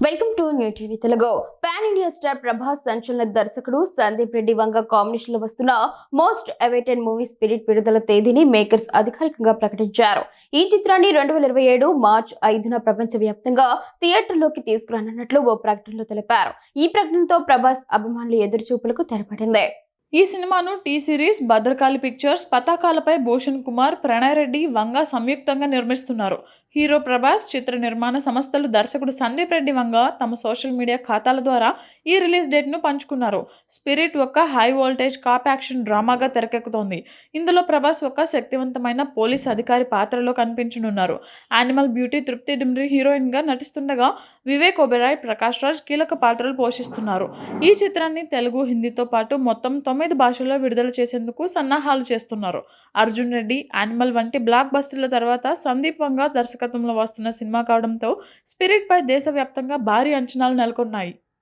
Welcome to new TV Telugu. Pan India star Prabhas సంచలన దర్శకుడు Sandeep Reddy Vanga combination లో వస్తున్న మోస్ట్ అవైటెడ్ మూవీ స్పిరిట్ విడుదల తేదీని మేకర్స్ అధికారికంగా ప్రకటించారు. ఈ చిత్రాన్ని 2027 మార్చి 5న ప్రపంచవ్యాప్తంగా థియేటర్లోకి తీసుకురానున్నట్లు ఓ ప్రకటనలో తెలిపారు. ఈ ప్రకటనతో ప్రభాస్ అభిమానులు ఎదురుచూపులకు తెరపడింది. ఈ సినిమాను టీ సిరీస్, భద్రకాళి పిక్చర్స్, పతాకాలపై భూషణ్ కుమార్, ప్రణయ్ రెడ్డి, వంగ సంయుక్తంగా నిర్మిస్తున్నారు. హీరో ప్రభాస్, చిత్ర నిర్మాణ సంస్థలు, దర్శకుడు సందీప్ రెడ్డి వంగ తమ సోషల్ మీడియా ఖాతాల ద్వారా ఈ రిలీజ్ డేట్ను పంచుకున్నారు. స్పిరిట్ ఒక హై వోల్టేజ్ కాప్ యాక్షన్ డ్రామాగా తెరకెక్కుతోంది. ఇందులో ప్రభాస్ ఒక శక్తివంతమైన పోలీస్ అధికారి పాత్రలో కనిపించనున్నారు. యానిమల్ బ్యూటీ తృప్తి డిమ్రీ హీరోయిన్గా నటిస్తుండగా వివేక్ ఒబెరాయ్, ప్రకాష్ రాజ్ కీలక పాత్రలు పోషిస్తున్నారు. ఈ చిత్రాన్ని తెలుగు, హిందీతో పాటు మొత్తం 9 భాషల్లో విడుదల చేసేందుకు సన్నాహాలు చేస్తున్నారు. అర్జున్ రెడ్డి, యానిమల్ వంటి బ్లాక్ బస్టర్ల తర్వాత సందీప్ వంగ దర్శకత్వంలో వస్తున్న సినిమా కావడంతో స్పిరిట్ పై దేశవ్యాప్తంగా భారీ అంచనాలు నెలకొన్నాయి.